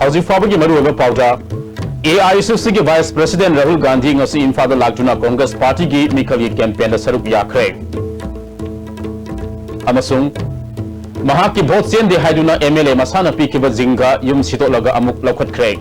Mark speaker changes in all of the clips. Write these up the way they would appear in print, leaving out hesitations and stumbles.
Speaker 1: Housi Fabaki Maru Powder AICC Vice President Rahul Gandhi ngasi Imphal Laktuna Congress Party gi Mikhali campaign da saruk yakre amasung mahaki vote sen de haiduna MLA masana pikiba jinga yum sitolaga amuk lokhatkre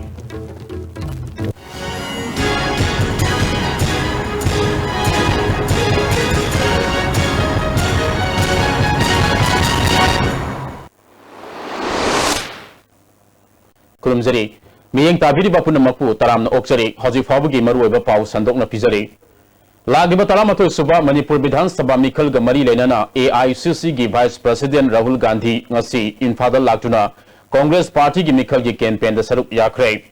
Speaker 1: Kulumjari Miyeng tabiri bapuna mapu taramna okjari Hauji Fabagi maruoiba pau sandokna pijari Lagiba taramathoi suba Manipur Vidhan Sabha Mikhal ga mari lenana AICC gi Vice President Rahul Gandhi ngasi Imphal laktuna Congress Party gi Mikhal gi campaign da saruk yakre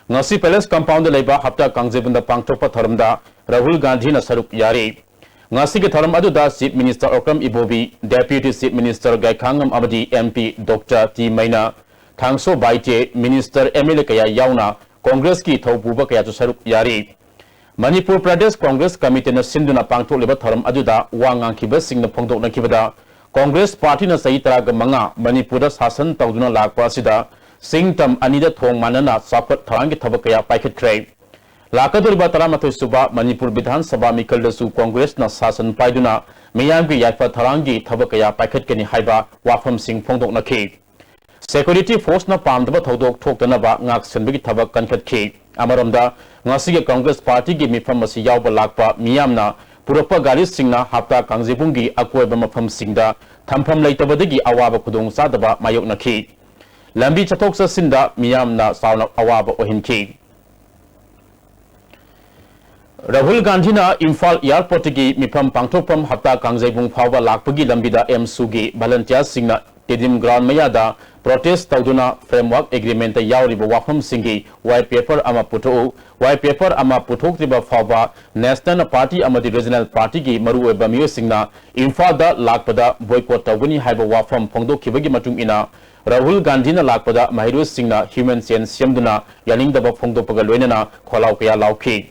Speaker 1: ngasi Palace Compound da leiba hapta kangjebunda pangthokpa tharamda Rahul Gandhi na saruk yari ngasi gi tharam aduda Chief Minister Okram Ibobi Deputy Chief Minister Gaikhangam amadi MP Dr. T Maina Thangso Baite Minister MLA kaya yauna Congress ki thaupuba kaya chu saruk yari Manipur Pradesh Congress Committee na sinduna pangthok leba tharam aduda wangang khiba singna phongdok na khibada Congress Party na sahi taraga manga Manipur da sasan tawduna lakpa asida singtam anida thong manana sapat tharangi thabak kaya paikhatkre lakaduriba taramathoi suba Manipur Vidhan Sabha Mikhal da su Congress na sasan paiduna miyamgi yaifa tharangi thabak kaya paikhatkani haiba wafam sing phongdok na khi Security Force na pamdaba thodok thoktanaba ngak senbagi thabak kankhatkhi amaramda ngasige Congress Party gi mifam asi yawba lakpa miyamna purapa gari singna hapta kangjebungi akoiba mafam singda thampham leitabadagi awaba khudong sadaba mayoknakhi lambi chathok sasinda miyamna sauna awaba ohinkhi Rahul Gandhi na Imphal Airport gi mifam pangthokpam hapta kangjebung phawba lakpagi lambida M-Sugi volunteer singna Tedim ground mayada protest tawduna framework agreement ta yawriba wafam singi white paper ama puthok tiba fawba national party amadi regional party gi maru eba miyo singna Imphal da lakpada boycott tawgani haiba wafam phongdok khibagi matung ina Rahul Gandhi na lakpada mahiru singna human sense semduna yaningdaba phongdokpaga loinana kholaw kaya laukhi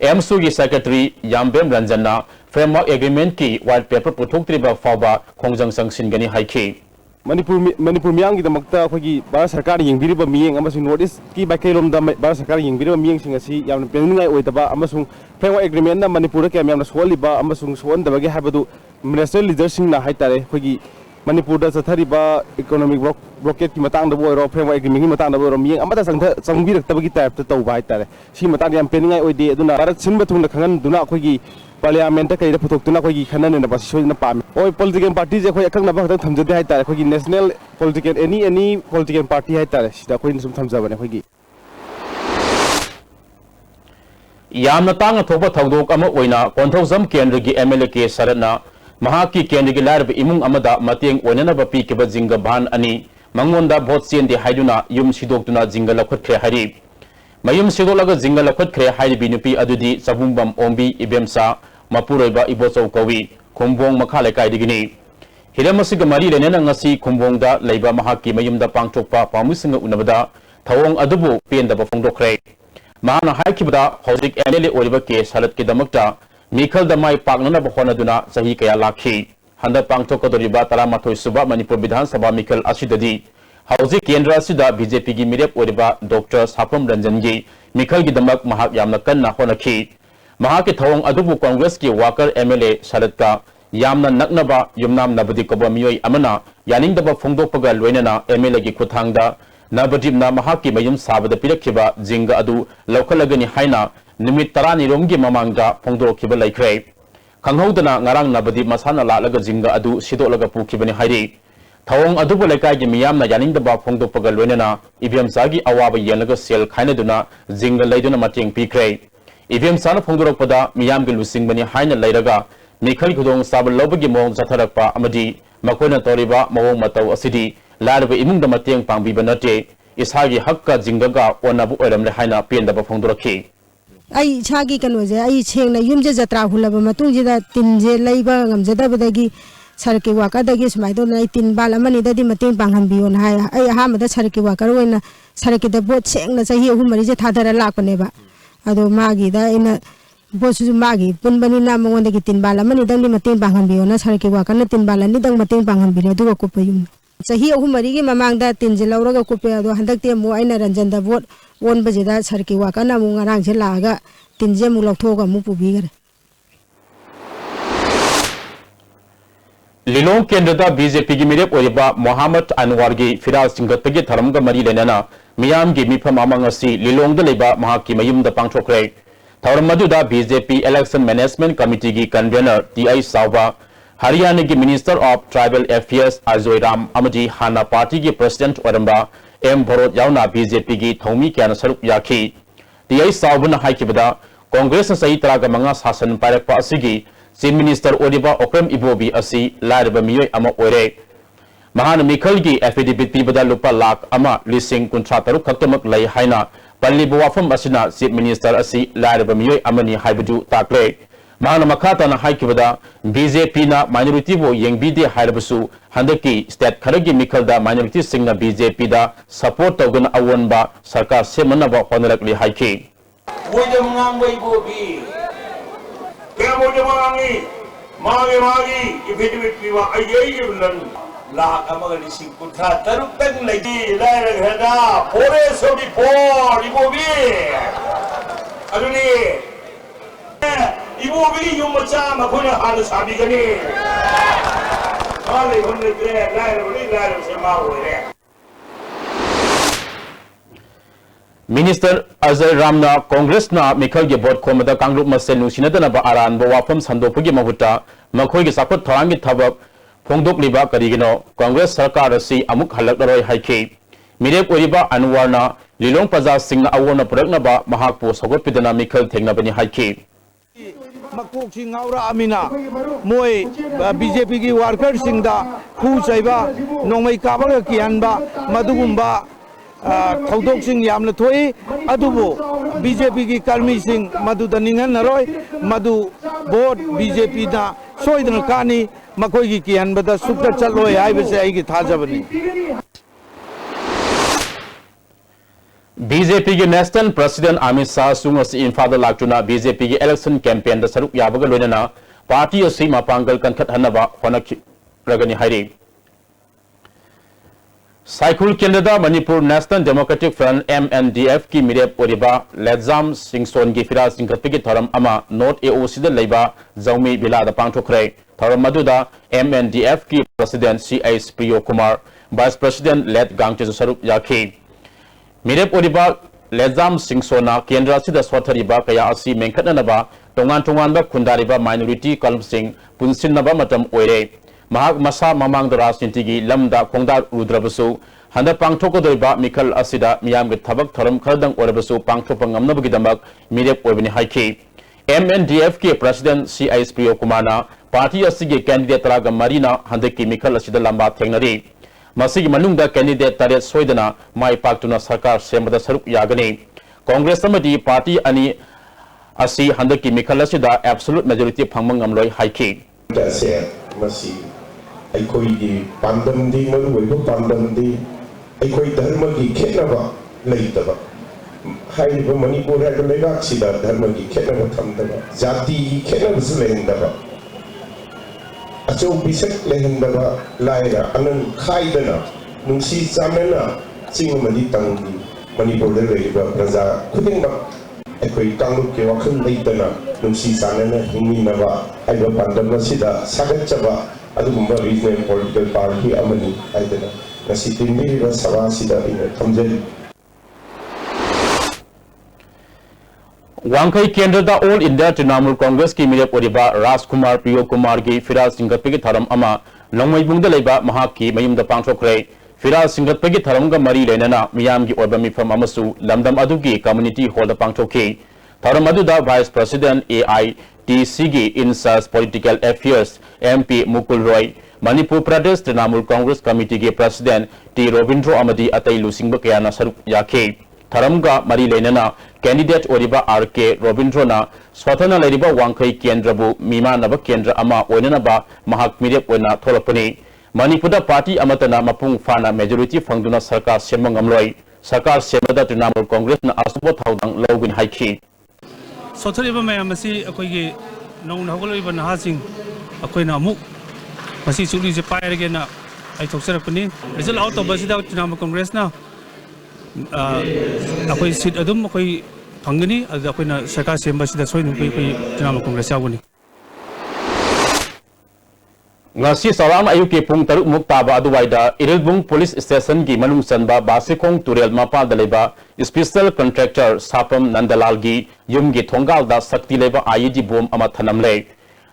Speaker 1: MSU gi secretary Yambem Ranjana framework agreement ki white paper puthok tiba fawba khongjang sangsingani haikhi
Speaker 2: Manipur miyang ki damakta akhoi Bharat Sarkar yengbiriba miyeng amasung North East ki baikailom da Bharat Sarkar yengbiriba miyeng sing asi yamna peningai oitaba amasung framework agreement na Manipur ka yamna soliba amasung sondabagi habadu national leaders sing na haitare akhoi Manipur da sathariba economic blockade ki matang da boiro framework agreement ki matang da boiro miyeng amata sangbiraktabagi type ta tawba haitare si matang yam peningai oide aduna Bharat sinba thungna khangan duna akhoi Parliament ka ida puthokna akhoi khanan na basisoi na pam oi political parties akhoi akang na bakta thamjade hai tare akhoi national political any political party hai tare sida akhoi sum thamjabane akhoi
Speaker 1: yamna tang thoba thodok ama oina konthosam kendra gi MLA ke sarana mahaki kendra gi larb imung amada mateng oinana ba pi ke ba jinga ban ani mangonda vote sen de haiduna yum sidoktuna jinga lakhotre hari mayum sidolaga jinga lakhotre hairi binupi adudi sabumbam ombi ibemsa Mapuroiba Ibochau Kawi Kumbong Makhale Kaidigini Hiramasiga Mari Lenena ngasi Kumbongda Leiba Mahaki Mayumda Pangthokpa Pamusinga Unabada Thawong Adubu Pendaba Phongdokre Mahana Haikibada Hojik MLA Oliba Ke Salat Kidamakta Mikhal da Mai Paknanaba Honaduna Sahi Kaya Lakhi Handa Pangthokadoriba Taramathoi Suba Manipur Vidhan Sabha Mikhal Asidadi Hojik Kendra Sida BJP gi Mirep Oliba Dr. Sapam Ranjan gi Mikhal gi damak mahak yamna kanna honakhi Mahaki thawong adubu Congress ki Walker MLA Sharatka yamna naknaba yumnam nabadi koba miyoi amana yaningdaba phongdokpaga loinana MLA gi khuthangda nabadibna mahaki mayum sabada pirakhiba jinga adu laukalagani haina nimit 10 romgi mamangda phongdokhiba laikre khanghaudana ngarang nabadi masana lalaga jinga adu sidolaga pukhibani hairi thawong adubu lekai gi miyamna yaningdaba phongdokpaga loinana IVM sagi awaba yelaga sel khainaduna jinga laiduna mateng pikre IVM sana phongdorokpada miyam gi lusingbani haina lairaga Mikhal khudong sabal lobagi mong zatharakpa amadi makoina toriba mawong mataw asidi larba imungda mateng pangbiba nate isagi hakka jingaga onabu oiramle haina pendaba phongdorakhi
Speaker 3: ai chagi kanoje ai chengna yumje jatra hulaba matungjida tinje leiba ngamjadabadagi sarki wakadagi smaidon ai tin bala mani dadi mateng panghambion hai ai hamada sarki wakar oina sarki da bot chengna chahi ahumari je thadara lakpaneba ado magi da ina bosu magi punbani na mangondagi tin bala mani dang ni mateng panghambion na sarki wakar na tin bala ni dang mateng panghambi du ko payum चाही अहू मरी की ममांग तीन जे लौरगा coupe अदो हंदकते मो आइना रंजन दा vote own बजेदा सरकी वाकना मु ngarang je लागा तीन जे मु लौथोगा मु पुबीगरे
Speaker 1: लिलोंग केंद्र बीजेपी की मिरेप मोहम्मद अनवर की फिराज सिंगत की धर्म का मरी लेना मियाम की मिफम अमंगसी लिलोंग की मयुम पांथोखरे थौरम मदुदा बीजेपी इलेक्शन मैनेजमेंट कमिटी की कन्वेनर टी.आई. साउबा हरियाणा की minister of tribal affairs Ajay Ram अमजी हाना पार्टी की प्रेसिडेंट ओरंबा एम भरोत यावना बीजेपी की थौमी क्या सरुक याखी टी.आई. साउबना हाइकिबदा कांग्रेस सही तरह मंगा शासन पायरकपा असिगी चीफ मिनिस्टर ओडिबा ओक्रम इबोबी असी लाइरबा मियोय अमा ओरे महान मिखल की एफिडेविट पीबदा लुपा लाख अमा लिसिंग कुंट्रा तरुक खक्तमक लई हाइना पल्लीबा वाफम असिना चीफ मिनिस्टर असी लाइरबा मियोय अमनी हाइबदु ताकले महान मखातना हाइकिबदा बीजेपी ना माइनॉरिटी बो येंगबीदे हाइरबसु हंदकी स्टेट खरगी मिखलदा माइनॉरिटी सिंगना बीजेपी दा सपोर्ट तौगन अवनबा सरकार सेमनबा होनरकली हाइकी
Speaker 4: ओइदम ngang बोबी क्या बोले मांगी इफेक्टिविट पीवा ये लन लाख अमगली सिंह कुठा तरुक तक लगी लायर घना पोरे सोडी पोर इबोबी अदुनी इबोबी युमचा मखोना हाल साबी गनी हाले होने के लायर से मा होरे
Speaker 1: मिनिस्टर अजय रामना कांग्रेस ना मिखल के बोर्ड खोमदा कांग्रुप मसेल नुसिनदना आरान वाफम संदोपगी महुता मखोई के साखत थरांगी थबक फोंदोकलिबा करिगिनो कांग्रेस सरकार असी अमुक हलकरoi हाइखे मिरेप ओरिबा अनवरना लिलोंग प्रजा सिंह अवोना पुरकनबा महाकपो सगोतपिदना मिखल थेंगनबनी हाइखे
Speaker 5: मकोक सिंगाउरा अमिना मोय बीजेपी की वर्कर सिंगदा खु चैबा नोंमै काबगा कियानबा मदुगुंबा थौदोकसिंग यामना थोई अदुबो बीजेपी की कर्मी सिंह मदुदा निंगन नरोय मदु बोर्ड बीजेपी ना सोइदन कानी मकोई की कियानबदा सुक्ता चलोय हाइबसे आइगी थाजबनी
Speaker 1: बीजेपी के नेशनल प्रेसिडेंट अमित शाह सुंगस इन्फाद लाक्टुना बीजेपी की इलेक्शन कैंपेन द सरुक याबगा लोइना पार्टी असि मापांगल कनखत हनबा होनखि प्रगनि हाइरी साइकुल केंद्र Manipur national democratic front MNDF की मिरेप ओरिबा लेजाम सिंगसोन की फिराज सिंगत की थरम अमा नॉर्थ AOC द लेबा जौमी बिलाद पांथोखरे थरम मदुदा MNDF की प्रेसिडेंट C.H. प्रियो कुमार वाइस प्रेसिडेंट लेट गांगचे सरुक याखी मिरेप ओरिबा लेजाम सिंगसोना केंद्र सिद स्वथरिबा कया असि मेंखतनबा तोंगान खुंदारिबा माइनॉरिटी कलमसिंग पुनसिनबा मतम ओइरे महाक मसा ममांग राजनीति की लमदा खोंदा उद्रबसु हंदा पांथोकदोइबा मिखल असिदा मियाम के थबक थरम खरदंग ओरबसु पांथोप ngamnabagidamag मिरेप ओइबनि हाइखी MNDF के प्रेसिडेंट C.H. प्रियो कुमारना पार्टी असिगे कैंडिडेट तराग मरीना हंदकी मिखल असिदा लंबा थेंगनरी मसिगी मनुंगदा कैंडिडेट तरे सोइदना माई पाक्तुना सरकार सेमदा सरुक यागनी कांग्रेस अमदी पार्टी अनि असि हंदकी मिखल असिदा एब्सोल्यूट मेजॉरिटी फंगमंग ngamloi हाइखी
Speaker 6: अखोई पांडमदी मरुब पांडमदी अखोई धर्म की खेनब लेतब मणिपुर लेबाक धर्म की खेनब थमदब जाति की खेनबसु लेहंदब अचौ बिसक लेहंदब लायर अनन खाइदना नुसी चामना चिंगमदी तंगी मणिपुर लेबा प्रजा खुदिंगमक अखोई कांगुप के वखल लेतना नुसी चानना हिंगिनबा आइबा पांडम सिदा सागचबा अदुगुंबा रीजनल पॉलिटिकल पार्टी अमनी आइदना नसी तिंबीरिबा सभा सिदा इन थमजली
Speaker 1: वांखई केंद्र ऑल इंडिया तृणमूल कांग्रेस की मिरेप ओरिबा राजकुमार प्रियो कुमार की फिराज सिंगत की थरम अमा नोंमैबुंग लेबा महाक की मयुम द पांथोखरे फिराज सिंगत की थरम ग मरी लेना मियाम की ओरबा मिफम अमसु लमदम अदुगी कम्युनिटी हॉल द पांथोखी थरम अदुदा वाइस प्रेसिडेंट AITC की incharge political affairs MP Mukul Roy Manipur Pradesh Trinamool Congress committee के प्रेसिडेंट T रोबिंद्रो अमदी अतई लुसिंग कयाना सरुक याखे थरमगा मरी लेना कैंडिडेट ओरिबा RK रोबिंद्रोना स्वतंत्र लेरिबा वांखई केंद्रबु मीमानब केंद्र अमा ओइननबा महाक मिरेप ओइना थोलपनी मणिपुर पार्टी अमतना मपुंग फाना मेजॉरिटी फंगदुना सरकार सेमंग अमलोई सरकार सेमदा तृणमूल कांग्रेस ना असुबो थाउदंग लौगिन हाइखी
Speaker 7: सोथरिबा मैम असी अखोइगे नौन हगलोइबा नहासिंग अखोइना अमुक मसी चुली से पायरगेना ai thokserapani result out of basida Trinamool Congress na akoi seat adum akoi phangani adu akoina sarkar semba sida soinu koi Trinamool Congress yawani
Speaker 1: ngasi sarang ayuki pung taruk muktaba aduwaida Irilbung Police Station gi manung sanba basikong turel mapa daleba special contractor Sapam Nandalal gi yum gi thongal da sakti leba IED bom ama thanamle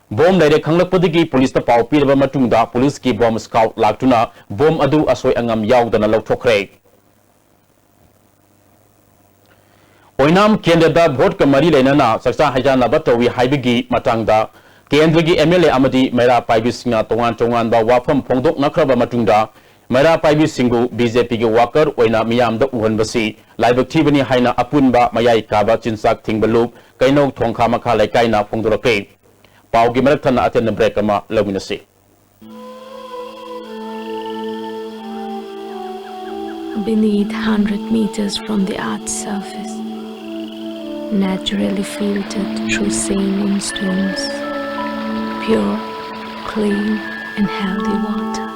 Speaker 1: bom leire khanglakpadigi police ta pau piraba matungda police ki bom scout laktuna bom adu asoi angam yaudana lauthokre oinam kendada vote ka mari leinana saksa hajana batawi haibigi matangda Kendra gi MLA amadi Mera Paibi Singa tongan ba wafam phongdok nakraba matungda Mera Paibi Singu BJP gi worker oina miyamda uhanbasi laibak thibani haina apunba mayai kaba chinsak thingbalup kaino thongkha makha laikaina phongdorake paugi marathana aten break ama laminasi
Speaker 8: Beneath 100 meters from the Earth's surface, naturally filtered through saline stones, pure, clean and healthy water.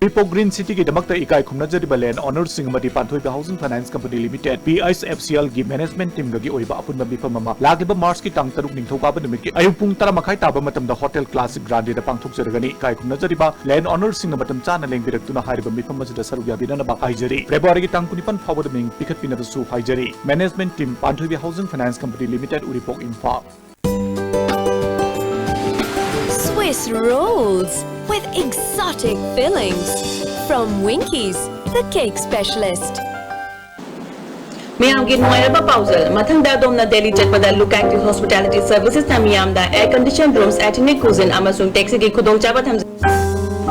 Speaker 9: Pipo Green City ki damakta ikai khumna jariba land honor singamati panthoiba housing finance company limited PISFCL gi management team gi oiba apunba bifam ama lagiba March ki tang taruk ningthokaba numit ki ayung pung 10:30 taba matamda hotel classic grande da pangthok jaragani ikai khumna jariba land honor singamatam chana lengbirak tuna hairiba mifam masida saruk yabina ba haijari February ki tang 19 phawad ming pikhat pinaba su haijari management team panthoiba housing finance company limited uripok info
Speaker 10: Swiss rolls with exotic fillings from Winkies, the cake specialist.
Speaker 11: Miyam gi nuairaba pausal mathang da domna Delhi chatpada look active hospitality services na miyam da air conditioned rooms ethnic cuisine amasung taxi gi khudongchaba tham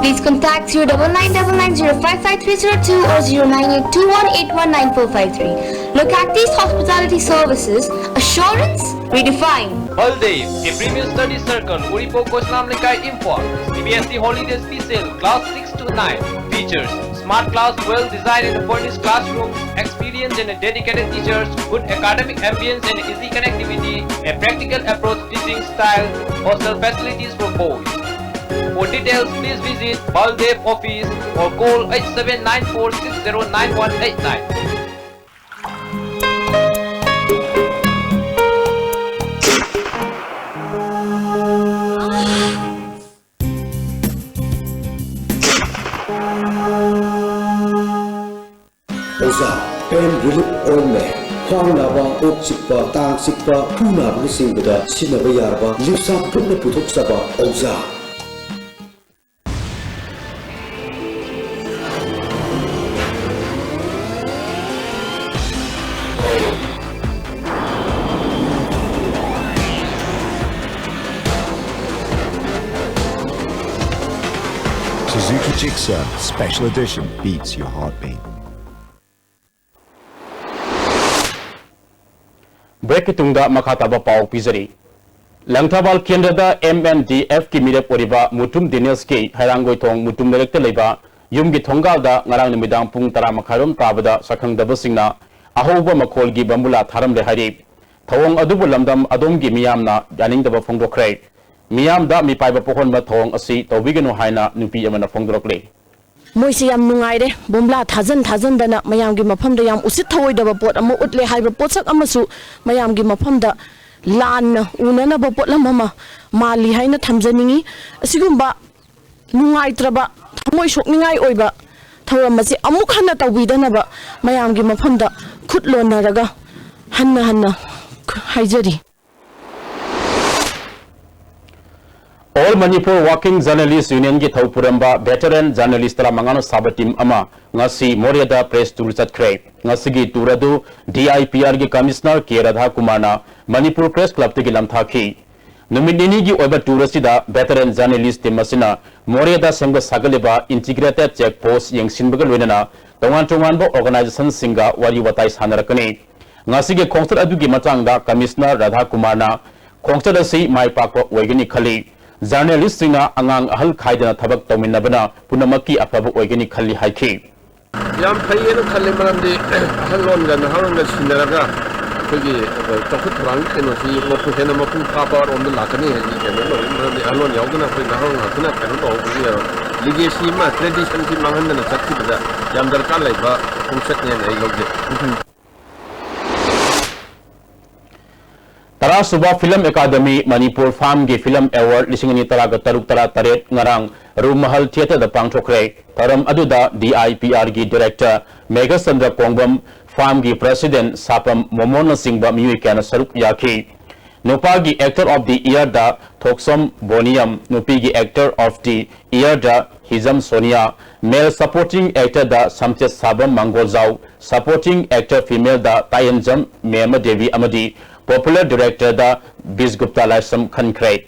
Speaker 12: Please contact 0999055302 or 098218194553. Look at these hospitality services. Assurance redefined.
Speaker 13: Baldev, a premium study circle, Uripok Islam Likai Info, CBSE Holiday Special, Class 6 to 9. Features, smart class, well-designed and furnished classroom, experience and dedicated teachers, good academic ambience and easy connectivity, a practical approach teaching style, hostel facilities for boys. For details, please visit Baldev office or call 8794609189.
Speaker 14: Oza, pain relief ointment. Khwang naba, ok sikpa, tang sikpa, pu naba singda sinaba yarba, lipsa putna puthok saba Oza.
Speaker 15: Suzuki Jigsaw Special Edition beats your heartbeat.
Speaker 1: Break tungda makataba pau pizari Langthabal Kendra MNDF ki mirep oriba mutum Dinesh ki harangoi thong mutum direkta leba yum gi thongal da ngarang nimidang pung 10 makharom tabada sakhang dabasingna ahoba makhol gi bambula tharam le hari thong adubu lamdam adom gi miyamna janing daba phongdokre miyam da mi paiba pokhon ba thong asi tawbigenu haina nupi amana phongdokle
Speaker 16: Moisi yam nungai de bomla thajan dana mayam gi mafam da yam usit thoi da pot amu utle haiba potsak amasu mayam gi mafam da lan unana ba pot lamama mali haina thamjaningi asigumba nungai traba thamoi sokningai oiba thawam masi amuk hanna tawbidana ba mayam gi mafam da khutlon naraga hanna haijari
Speaker 1: All Manipur Working Journalists Union ki thawpuramba veteran journalist la mangano sabatim ama ngasi Moriada press tour chatkre ngasi gi turadu DIPR ki commissioner K Radha Kumarna Manipur Press Club te gilam thaki numinini gi oba tour asida veteran journalist temasina Moriada sengba sagaleba integrated check post yengsinbaga loinana tongan bo organization singa wari watai sanarakani ngasi gi khongtar adu gi matangda commissioner Radha Kumarna khongtar asi mai pakwa oigani khali Journalist singa angang ahal khaidana thabak tawminabana punamaki afaba oigani khalli haiki
Speaker 17: yam phayena khalle maramdi halon gan haron ga sinaraga ꯑꯩꯈꯣꯏꯒꯤ ꯆꯥꯎꯈꯠ ꯊꯧꯔꯥꯡꯒꯤ ꯀꯩꯅꯣꯁꯤ ꯍꯦꯟꯅ ꯃꯄꯨꯡ ꯐꯥꯕ ꯔꯣꯝꯗ ꯂꯥꯛꯀꯅꯤ ꯍꯥꯏꯅ ꯀꯩꯅꯣ ꯇꯧꯋꯤ ꯃꯔꯝꯗꯤ ꯑꯍꯜ ꯌꯥꯎꯗꯅ ꯑꯩꯈꯣꯏ ꯅꯍꯥꯔꯣꯜ ꯉꯥꯛꯇꯅ ꯀꯩꯅꯣ ꯇꯧꯍꯧꯕꯗꯤ ꯌꯥꯔꯣꯏ ꯂꯤꯒꯦꯁꯤ ꯑꯃ ꯇ꯭ꯔꯦꯗꯤꯁꯟꯁꯤ ꯃꯥꯡꯍꯟꯗꯅ ꯆꯠꯈꯤꯕꯗ ꯌꯥꯝ ꯗꯔꯀꯥꯔ ꯂꯩꯕ ꯈꯣꯡꯆꯠꯅꯦꯅ ꯑꯩ ꯂꯧꯖꯩ
Speaker 1: Tarasuba Film Academy Manipur Farm gi Film Award lisingani taraga taruk tara taret ngarang Rumahal Theatre da pangthokre taram aduda DIPR gi Director Megasandra Kongbam Farm gi President Sapam Momona Singba Miui kana saruk yaki Nupa gi Actor of the Year da Thoksom Boniam Nupi gi Actor of the Year da Hizam Sonia Male Supporting Actor da Samchet Sabam Mangolzau Supporting Actor Female da Tayanjam Mema Devi Amadi Popular Director da Bisgupta Laisam Khankrai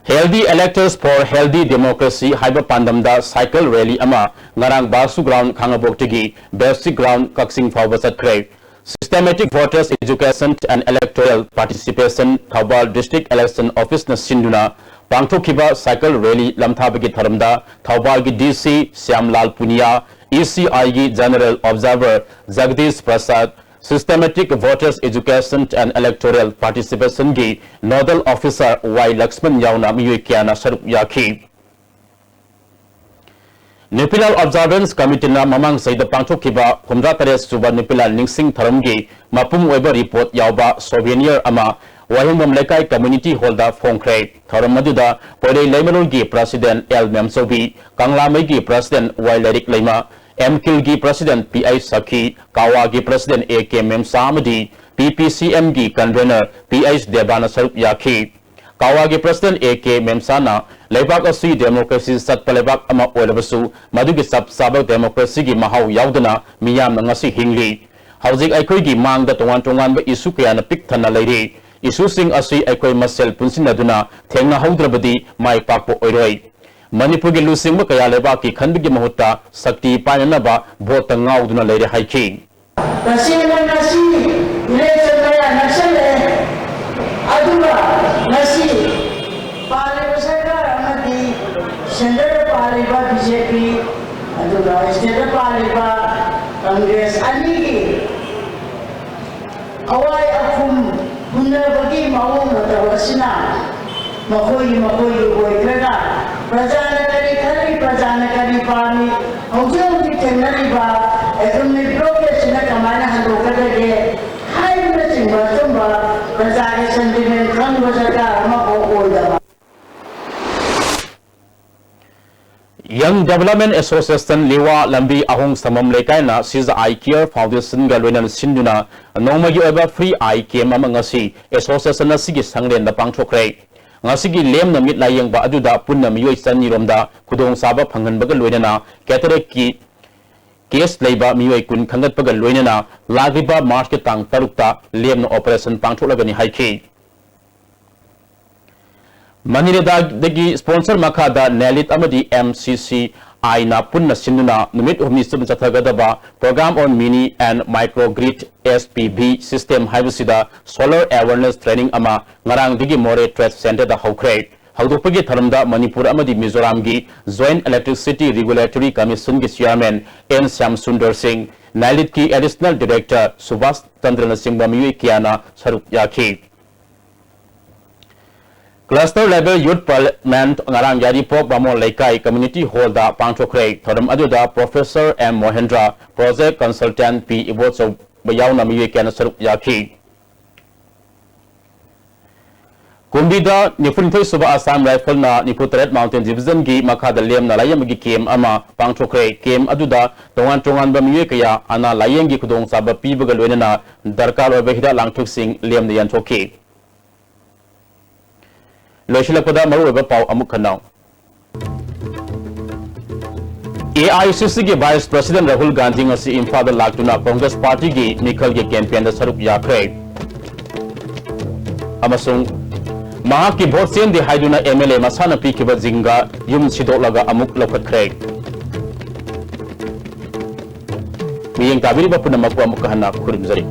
Speaker 1: Healthy Electors for Healthy Democracy Haiba Pandamda Cycle Rally Ama Ngarang Basu Ground Khangaboktigi Basic Ground Kaksing Fawba Satkrai Systematic Voters Education and Electoral Participation Thaubal District Election Office na Sinduna Pangthokiba Cycle Rally Lamthabagi Tharamda Thaubal gi DC Syamlal Punia ECI gi General Observer Jagdish Prasad Systematic Voters Education and Electoral Participation gi Nodal Officer Y Lakshman Yauna Miyui Kiana Saruk Yaki Nipilal Observance Committee na Mamang Saida Pangthokiba Humra Tares Suba Nipilal Ningsing Tharamgi Mapum Weba Report Yauba Souvenir Ama Wahingam Lekai Community Holder Fongkrai Tharam Maduda Pore Leimanul gi President L Memsobi Kanglamai gi President Y Lerik Leima MKIL gi President PI Sakhi Kawa gi President AK Memsamadi PPCM gi Convener PI Debana Saruk Yaki Kawa gi President AK Memsana Leibak Asui Democracy Satpalebak Ama Olabasu Madugi Sabak Democracy gi Mahau Yaudana Miyam Ngasi Hingli Housing Aikoi gi Mangda Tongan ba isu kayana pik thana leiri Isu sing asui aikoi masel punsinaduna thengna haudrabadi mai pakpo oiroi Manipur gi lusing ba kaya leba ki khandigi mahutta sakti painana ba vote ngauduna leire haiki
Speaker 18: nasi election kaya naksale aduga nasi pale sarkar amadi center pale ba BJP aduga state pale ba Congress ani awai akum Bunda bagi mau matawasina makoi boikrega prajana kari pani hujung di tenari ba economic progress na kamana handokadage hai na chimba chumba prajana sentiment kan wajaga makokoida
Speaker 1: Young Development Association Liwa Lambi Ahong Samam Lekai na Siza I Care Foundation Galwena Sinduna Nomagi Eba Free I Care Mamangasi Association Sigi Sangren da Pangthokrai Ngasigi Lem na mit layang ba aduda punna miyoi sanni romda kudong saba phangan bagal loinana cataract ki case leiba miyoi kun khangat bagal loinana lagriba March ke tang tarukta lem na operation pangtholagani haiki Manireda dagi sponsor makada Nelit Amadi MCC Aina Punna Sinduna Numit Humni Sum Sathagadaba Program on Mini and Microgrid SPB System Haibusida Solar Awareness Training Ama Ngarang Digi More Trade Center da Haukrai Haudupagi Tharamda Manipur Amadi Mizoram gi Joint Electricity Regulatory Commission gi Chairman N Syam Sundar Singh Nelit ki Additional Director Subhas Chandra Singh Bamiyu Kiana Saruk Yaki Cluster Level Youth Parliament Ngarang Yari Pok Bamon Lekai Community Hall da Pangthokrai Tharam Aduda Professor M Mohendra Project Consultant P Ibotso Bayauna Miyu Kiana Saruk Yaki Kumbida Nifunthoi Suba Assam Rifle na Niputret Mountain Division gi Makada Lem na Layam gi Kem Ama Pangthokrai Kem Aduda Tongan ba Miyu Kaya Ana Layang gi Kudong Saba Pibaga Loinana Darkar Oba Hida Langthuk Sing Lem na Yanchoki Loishilakpada Maru Pau Amukanau AICC gi Vice President Rahul Gandhi ngasi Imphal Laktuna Congress Party gi Mikhal gi campaign da saruk yakrai Amasung Mahaki vote sen di haiduna MLA Masana Pikiba Zinga Yum Sidolaga Amuk Lokhatkrai Miyeng Tabiri Bapuna Makwa Mukahana Kurimzari